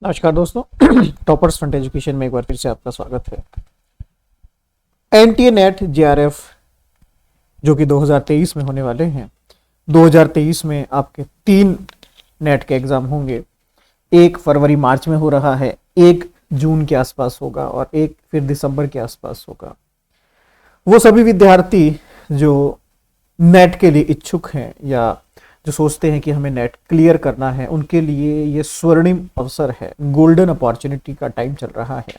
नमस्कार दोस्तों। Toppers front education में एक बार फिर से आपका स्वागत है। एनटीए नेट जेआरएफ जो कि 2023 में होने वाले हैं। 2023 में आपके 3 नेट के एग्जाम होंगे। 1 फरवरी मार्च में हो रहा है, 1 जून के आसपास होगा और 1 फिर दिसंबर के आसपास होगा। वो सभी विद्यार्थी जो नेट के लिए इच्छुक हैं या जो सोचते हैं कि हमें नेट क्लियर करना है, उनके लिए ये स्वर्णिम अवसर है, गोल्डन अपॉर्चुनिटी का टाइम चल रहा है।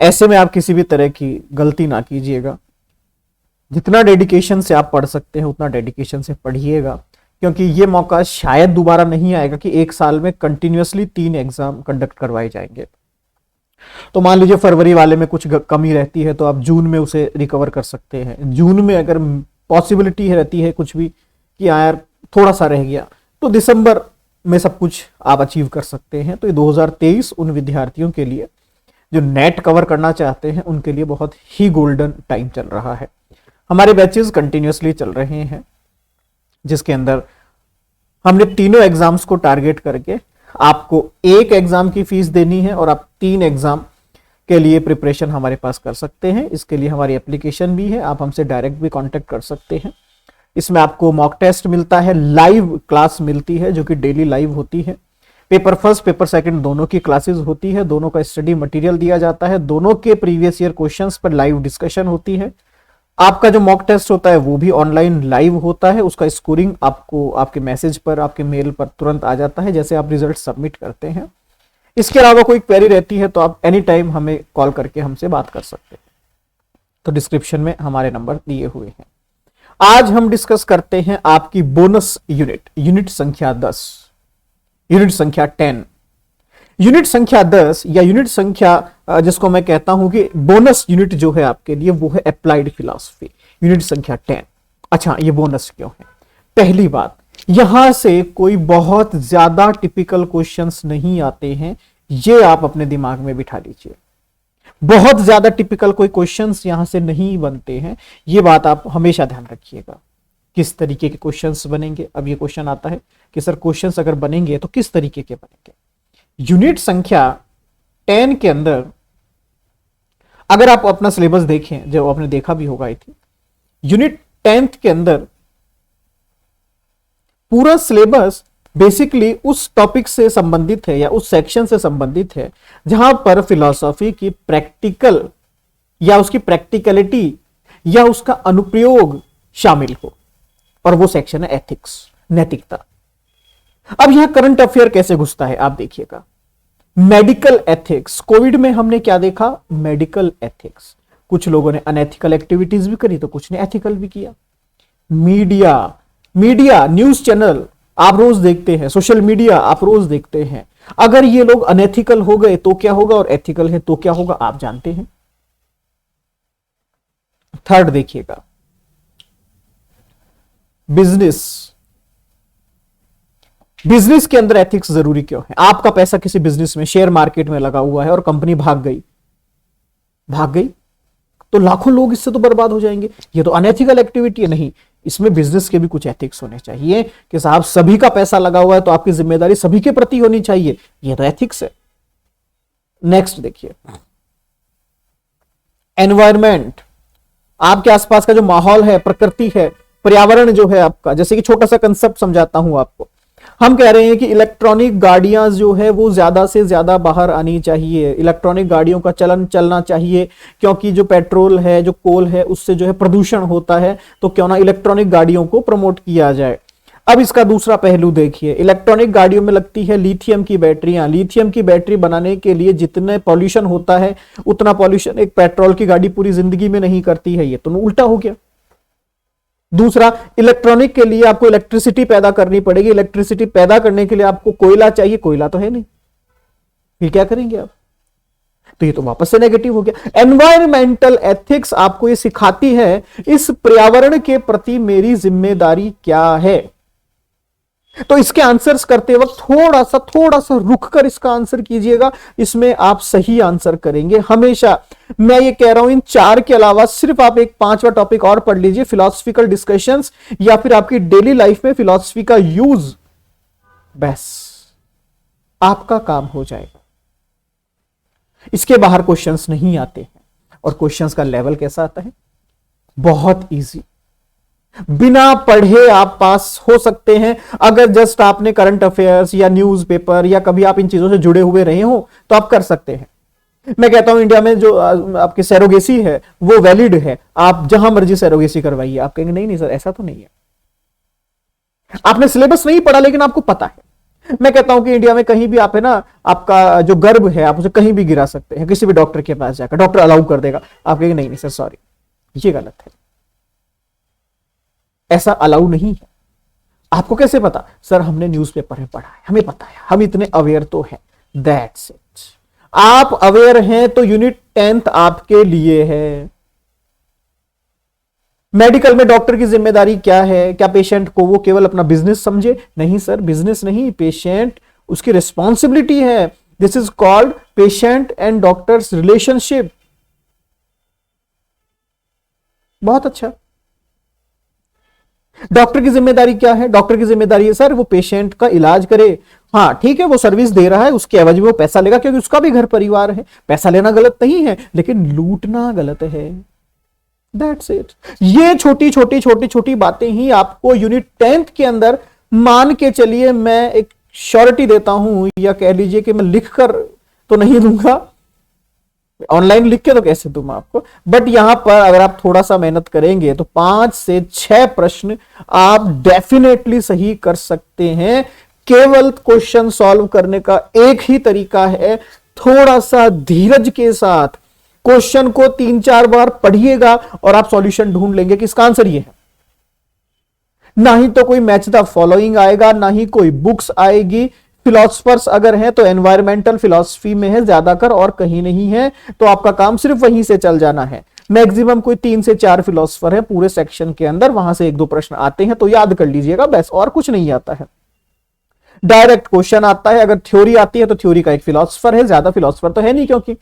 ऐसे में आप किसी भी तरह की गलती ना कीजिएगा। जितना डेडिकेशन से आप पढ़ सकते हैं उतना डेडिकेशन से पढ़िएगा, क्योंकि ये मौका शायद दोबारा नहीं आएगा कि 1 साल में कंटिन्यूअसली 3 एग्जाम कंडक्ट करवाए जाएंगे। तो मान लीजिए फरवरी वाले में कुछ कमी रहती है तो आप जून में उसे रिकवर कर सकते हैं। जून में अगर पॉसिबिलिटी रहती है कुछ भी कि यार थोड़ा सा रह गया, तो दिसंबर में सब कुछ आप अचीव कर सकते हैं। तो ये 2023 उन विद्यार्थियों के लिए जो नेट कवर करना चाहते हैं उनके लिए बहुत ही गोल्डन टाइम चल रहा है। हमारे बैचेस कंटिन्यूअसली चल रहे हैं, जिसके अंदर हमने तीनों एग्जाम्स को टारगेट करके आपको 1 एग्जाम की फीस देनी है और आप 3 एग्जाम के लिए प्रिपरेशन हमारे पास कर सकते हैं। इसके लिए हमारी एप्लीकेशन भी है, आप हमसे डायरेक्ट भी कांटेक्ट कर सकते हैं। इसमें आपको मॉक टेस्ट मिलता है, लाइव क्लास मिलती है जो कि डेली लाइव होती है। पेपर फर्स्ट पेपर सेकंड दोनों की क्लासेस होती है, दोनों का स्टडी मटेरियल दिया जाता है, दोनों के प्रीवियस ईयर क्वेश्चंस पर लाइव डिस्कशन होती है। आपका जो मॉक टेस्ट होता है वो भी ऑनलाइन लाइव होता है, उसका स्कोरिंग आपको आपके मैसेज पर, आपके मेल पर तुरंत आ जाता है जैसे आप रिजल्ट सबमिट करते हैं। इसके अलावा कोई क्वेरी रहती है तो आप एनी टाइम हमें कॉल करके हमसे बात कर सकते हैं। तो डिस्क्रिप्शन में हमारे नंबर दिए हुए हैं। आज हम डिस्कस करते हैं आपकी बोनस यूनिट संख्या 10, यूनिट संख्या 10। यूनिट संख्या 10 या यूनिट संख्या जिसको मैं कहता हूं कि बोनस यूनिट जो है आपके लिए वो है अप्लाइड फिलॉसफी, यूनिट संख्या 10। अच्छा, ये बोनस क्यों है? पहली बात, यहां से कोई बहुत ज्यादा टिपिकल क्वेश्चंस नहीं आते हैं, ये आप अपने दिमाग में बिठा लीजिए। बहुत ज्यादा टिपिकल कोई क्वेश्चंस यहां से नहीं बनते हैं, ये बात आप हमेशा ध्यान रखिएगा। किस तरीके के क्वेश्चंस बनेंगे? अब ये क्वेश्चन आता है कि सर क्वेश्चंस अगर बनेंगे तो किस तरीके के बनेंगे? यूनिट संख्या 10 के अंदर अगर आप अपना सिलेबस देखें, जो आपने देखा भी होगा, आई थिंक यूनिट 10 के अंदर पूरा सिलेबस बेसिकली उस टॉपिक से संबंधित है या उस सेक्शन से संबंधित है जहां पर फिलॉसफी की प्रैक्टिकल या उसकी प्रैक्टिकलिटी या उसका अनुप्रयोग शामिल हो, और वो सेक्शन है एथिक्स, नैतिकता। अब यहां करंट अफेयर कैसे घुसता है आप देखिएगा। मेडिकल एथिक्स, कोविड में हमने क्या देखा? Medical ethics. कुछ लोगों ने अनएथिकल एक्टिविटीज भी करी तो कुछ ने एथिकल भी किया। मीडिया न्यूज चैनल आप रोज देखते हैं, सोशल मीडिया आप रोज देखते हैं। अगर ये लोग अनएथिकल हो गए तो क्या होगा और एथिकल है तो क्या होगा, आप जानते हैं। थर्ड देखिएगा, बिजनेस के अंदर एथिक्स जरूरी क्यों है? आपका पैसा किसी बिजनेस में, शेयर मार्केट में लगा हुआ है और कंपनी भाग गई तो लाखों लोग इससे तो बर्बाद हो जाएंगे। ये तो अनएथिकल एक्टिविटी है। नहीं, इसमें बिजनेस के भी कुछ एथिक्स होने चाहिए कि साहब सभी का पैसा लगा हुआ है तो आपकी जिम्मेदारी सभी के प्रति होनी चाहिए, ये तो एथिक्स है। नेक्स्ट देखिए, एनवायरमेंट, आपके आसपास का जो माहौल है, प्रकृति है, पर्यावरण जो है आपका। जैसे कि छोटा सा कंसेप्ट समझाता हूं आपको। हम कह रहे हैं कि इलेक्ट्रॉनिक गाड़ियां जो है वो ज्यादा से ज्यादा बाहर आनी चाहिए, इलेक्ट्रॉनिक गाड़ियों का चलन चलना चाहिए, क्योंकि जो पेट्रोल है, जो कोल है, उससे जो है प्रदूषण होता है। तो क्यों ना इलेक्ट्रॉनिक गाड़ियों को प्रमोट किया जाए। अब इसका दूसरा पहलू देखिए, इलेक्ट्रॉनिक गाड़ियों में लगती है लिथियम की बैटरियां। लिथियम की बैटरी बनाने के लिए जितने पॉल्यूशन होता है उतना पॉल्यूशन एक पेट्रोल की गाड़ी पूरी जिंदगी में नहीं करती है। ये तो उल्टा हो गया। दूसरा, इलेक्ट्रॉनिक के लिए आपको इलेक्ट्रिसिटी पैदा करनी पड़ेगी। इलेक्ट्रिसिटी पैदा करने के लिए आपको कोयला चाहिए, कोयला तो है नहीं, फिर क्या करेंगे आप? तो ये तो वापस से नेगेटिव हो गया। एनवायरमेंटल एथिक्स आपको ये सिखाती है इस पर्यावरण के प्रति मेरी जिम्मेदारी क्या है। तो इसके आंसर्स करते वक्त थोड़ा सा रुक कर इसका आंसर कीजिएगा, इसमें आप सही आंसर करेंगे हमेशा। मैं ये कह रहा हूं, इन 4 के अलावा सिर्फ आप एक 5वां टॉपिक और पढ़ लीजिए, फिलॉसफिकल डिस्कशंस या फिर आपकी डेली लाइफ में फिलॉसफी का यूज, बस आपका काम हो जाएगा। इसके बाहर क्वेश्चंस नहीं आते हैं। और क्वेश्चंस का लेवल कैसा आता है? बहुत इजी। बिना पढ़े आप पास हो सकते हैं। अगर जस्ट आपने करंट अफेयर्स या न्यूज़पेपर या कभी आप इन चीजों से जुड़े हुए रहे हो तो आप कर सकते हैं। मैं कहता हूं इंडिया में जो आपकी सैरोगेसी है वो वैलिड है, आप जहां मर्जी सैरोगेसी करवाइए। आप कहेंगे नहीं नहीं सर ऐसा तो नहीं है, आपने सिलेबस नहीं पढ़ा लेकिन आपको पता है। मैं कहता हूं कि इंडिया में कहीं भी आप है ना, आपका जो गर्भ है आप उसे कहीं भी गिरा सकते हैं, किसी भी डॉक्टर के पास जाकर, डॉक्टर अलाउ कर देगा। आप कहेंगे नहीं नहीं सर सॉरी, ये गलत है, ऐसा अलाउ नहीं है। आपको कैसे पता? सर हमने न्यूज़पेपर में पढ़ा है, हमें पता है, हम इतने अवेयर तो हैं। That's it. आप अवेयर हैं तो यूनिट 10th आपके लिए है। मेडिकल में डॉक्टर की जिम्मेदारी क्या है? क्या पेशेंट को वो केवल अपना बिजनेस समझे? नहीं सर, बिजनेस नहीं, पेशेंट उसकी रिस्पॉन्सिबिलिटी है। This is called patient and doctors relationship. बहुत अच्छा। डॉक्टर की जिम्मेदारी क्या है? डॉक्टर की जिम्मेदारी है सर वो पेशेंट का इलाज करे। हाँ ठीक है, वो सर्विस दे रहा है, उसके एवज में वो पैसा लेगा क्योंकि उसका भी घर परिवार है। पैसा लेना गलत नहीं है लेकिन लूटना गलत है। That's it. ये छोटी छोटी छोटी छोटी बातें ही आपको यूनिट 10th के अंदर, मान के चलिए मैं एक श्योरिटी देता हूं, या कह लीजिए कि मैं लिख कर तो नहीं दूंगा, ऑनलाइन लिख के तो कैसे दूं मैं आपको, बट यहां पर अगर आप थोड़ा सा मेहनत करेंगे तो 5 से 6 प्रश्न आप डेफिनेटली सही कर सकते हैं। केवल क्वेश्चन सॉल्व करने का एक ही तरीका है, थोड़ा सा धीरज के साथ क्वेश्चन को 3-4 बार पढ़िएगा और आप सॉल्यूशन ढूंढ लेंगे कि इसका आंसर ये है। ना ही तो कोई मैच द फॉलोइंग आएगा, ना ही कोई बुक्स आएगी। फिलोसफर्स अगर हैं तो एनवायरमेंटल फिलॉसफी में है ज्यादातर और कहीं नहीं है, तो आपका काम सिर्फ वहीं से चल जाना है। मैक्सिमम कोई 3 से 4 फिलोसफर है पूरे सेक्शन के अंदर, वहां से 1-2 प्रश्न आते हैं तो याद कर लीजिएगा बस, और कुछ नहीं आता है। डायरेक्ट क्वेश्चन आता है, अगर थ्योरी आती है तो थ्योरी का एक फिलोसफर है, ज्यादा फिलोसफर तो है नहीं क्योंकि,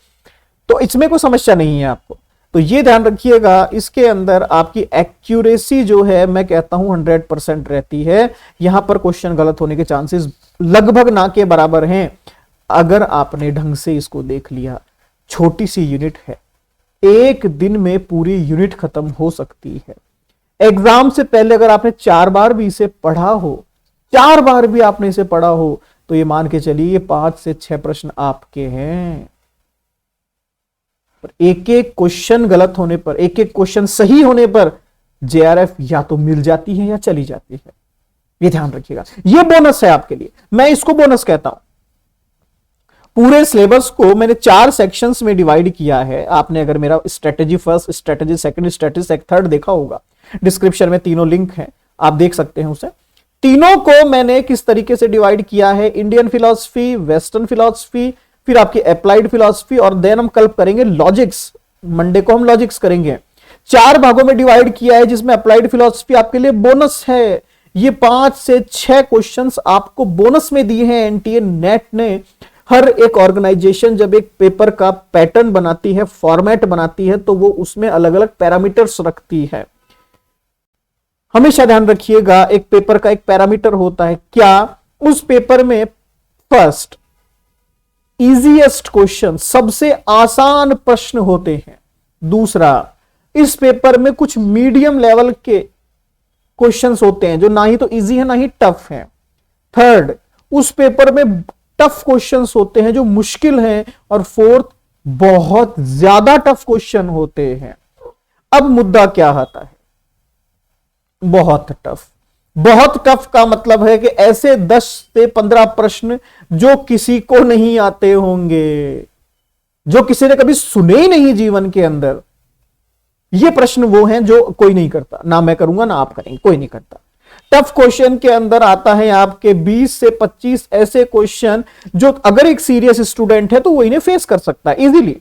तो इसमें कोई समस्या नहीं है आपको। तो ये ध्यान रखिएगा, इसके अंदर आपकी एक्यूरेसी जो है मैं कहता हूं 100% रहती है। यहां पर क्वेश्चन गलत होने के चांसेस लगभग ना के बराबर हैं अगर आपने ढंग से इसको देख लिया। छोटी सी यूनिट है, एक दिन में पूरी यूनिट खत्म हो सकती है। एग्जाम से पहले अगर आपने 4 बार भी इसे पढ़ा हो, 4 बार भी आपने इसे पढ़ा हो, तो ये मान के चलिए 5 से 6 प्रश्न आपके हैं। एक एक क्वेश्चन गलत होने पर, एक एक क्वेश्चन सही होने पर जेआरएफ या तो मिल जाती है या चली जाती है। ये ध्यान रखिएगा, ये बोनस है आपके लिए, मैं इसको बोनस कहता हूं। पूरे सिलेबस को मैंने 4 सेक्शंस में डिवाइड किया है। आपने अगर मेरा strategy first, strategy second, strategy third देखा होगा, डिस्क्रिप्शन में तीनों लिंक हैं, आप देख सकते हैं उसे। तीनों को मैंने किस तरीके से डिवाइड किया है, इंडियन फिलॉसफी, वेस्टर्न फिलॉसफी, फिर आपकी अप्लाइड फिलॉसफी, और देन हम कल करेंगे लॉजिक्स। मंडे को हम लॉजिक्स करेंगे। 4 भागों में डिवाइड किया है जिसमें अप्लाइड फिलॉसफी आपके लिए बोनस है। ये 5 से 6 क्वेश्चंस आपको बोनस में दिए हैं एनटीए नेट ने। हर एक ऑर्गेनाइजेशन जब एक पेपर का पैटर्न बनाती है, फॉर्मेट बनाती है, तो वो उसमें अलग अलग पैरामीटर्स रखती है। हमेशा ध्यान रखिएगा, एक पेपर का एक पैरामीटर होता है। क्या उस पेपर में फर्स्ट इजीएस्ट क्वेश्चन, सबसे आसान प्रश्न होते हैं। दूसरा, इस पेपर में कुछ मीडियम लेवल के क्वेश्चंस होते हैं जो ना ही तो इजी है ना ही टफ है। थर्ड, उस पेपर में टफ क्वेश्चंस होते हैं जो मुश्किल हैं। और फोर्थ, बहुत ज्यादा टफ क्वेश्चन होते हैं। अब मुद्दा क्या आता है? बहुत टफ। बहुत टफ का मतलब है कि ऐसे 10 से 15 प्रश्न जो किसी को नहीं आते होंगे, जो किसी ने कभी सुने ही नहीं जीवन के अंदर। ये प्रश्न वो हैं जो कोई नहीं करता, ना मैं करूंगा ना आप करेंगे, कोई नहीं करता। टफ क्वेश्चन के अंदर आता है आपके 20 से 25 ऐसे क्वेश्चन जो अगर एक सीरियस स्टूडेंट है तो वो इन्हें फेस कर सकता है इजीली।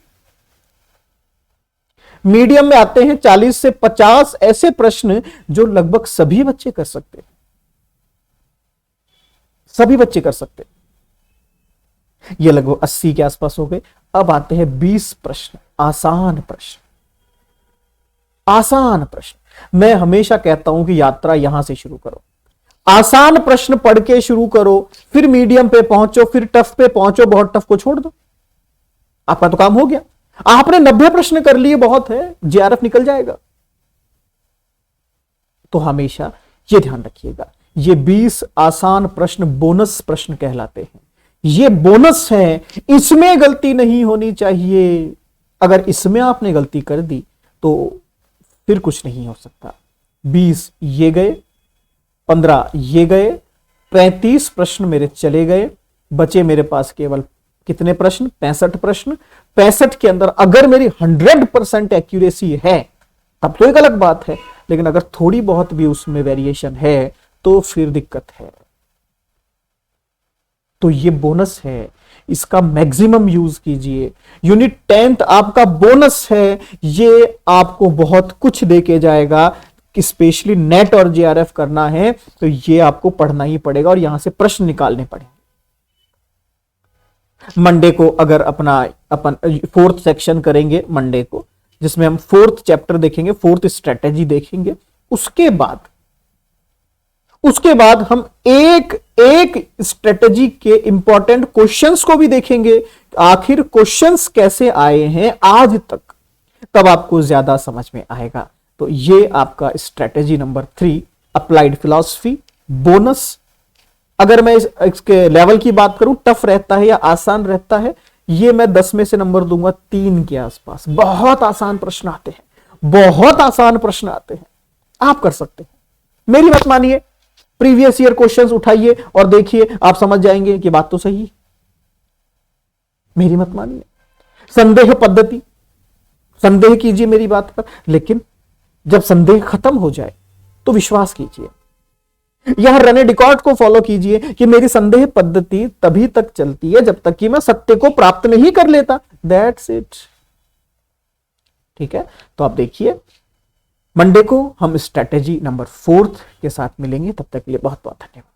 मीडियम में आते हैं 40 से 50 ऐसे प्रश्न जो लगभग सभी बच्चे कर सकते हैं, सभी बच्चे कर सकते हैं। ये लगभग 80 के आसपास हो गए। अब आते हैं 20 प्रश्न, आसान प्रश्न। आसान प्रश्न। मैं हमेशा कहता हूं कि यात्रा यहां से शुरू करो। आसान प्रश्न पढ़ के शुरू करो, फिर मीडियम पे पहुंचो, फिर टफ पे पहुंचो, बहुत टफ को छोड़ दो, आपका तो काम हो गया। आपने 90 प्रश्न कर लिए, बहुत है, जेआरएफ निकल जाएगा। तो हमेशा ये ध्यान रखिएगा, ये 20 आसान प्रश्न बोनस प्रश्न कहलाते हैं। ये बोनस है, इसमें गलती नहीं होनी चाहिए। अगर इसमें आपने गलती कर दी तो फिर कुछ नहीं हो सकता। 20 ये गए, 15 ये गए, 35 प्रश्न मेरे चले गए, बचे मेरे पास केवल कितने प्रश्न? 65 प्रश्न। 65 के अंदर अगर मेरी 100% एक्यूरेसी है तब तो एक अलग बात है, लेकिन अगर थोड़ी बहुत भी उसमें वेरिएशन है तो फिर दिक्कत है। तो ये बोनस है, इसका मैक्सिमम यूज कीजिए। यूनिट 10th आपका बोनस है, ये आपको बहुत कुछ देके जाएगा। कि स्पेशली नेट और जेआरएफ करना है तो ये आपको पढ़ना ही पड़ेगा और यहां से प्रश्न निकालने पड़ेंगे। मंडे को अगर अपन 4th सेक्शन करेंगे मंडे को, जिसमें हम 4th चैप्टर देखेंगे, 4th स्ट्रेटेजी देखेंगे। उसके बाद हम एक एक स्ट्रेटेजी के इंपॉर्टेंट क्वेश्चंस को भी देखेंगे, आखिर क्वेश्चंस कैसे आए हैं आज तक, तब आपको ज्यादा समझ में आएगा। तो ये आपका strategy number 3 applied philosophy bonus. अगर मैं इसके लेवल की बात करूं, टफ रहता है या आसान रहता है, ये मैं 10 में से नंबर दूंगा 3 के आसपास। बहुत आसान प्रश्न आते हैं, बहुत आसान प्रश्न आते हैं, आप कर सकते हैं। मेरी मत मानिए, प्रीवियस ईयर क्वेश्चंस उठाइए और देखिए, आप समझ जाएंगे कि बात तो सही है। मेरी मत मानिए, संदेह पद्धति, संदेह कीजिए मेरी बात पर, लेकिन जब संदेह खत्म हो जाए तो विश्वास कीजिए। यह रने डिकॉर्ड को फॉलो कीजिए कि मेरी संदेह पद्धति तभी तक चलती है जब तक कि मैं सत्य को प्राप्त नहीं कर लेता। That's it. ठीक है, तो आप देखिए, मंडे को हम स्ट्रेटेजी नंबर 4 के साथ मिलेंगे। तब तक के लिए बहुत बहुत धन्यवाद।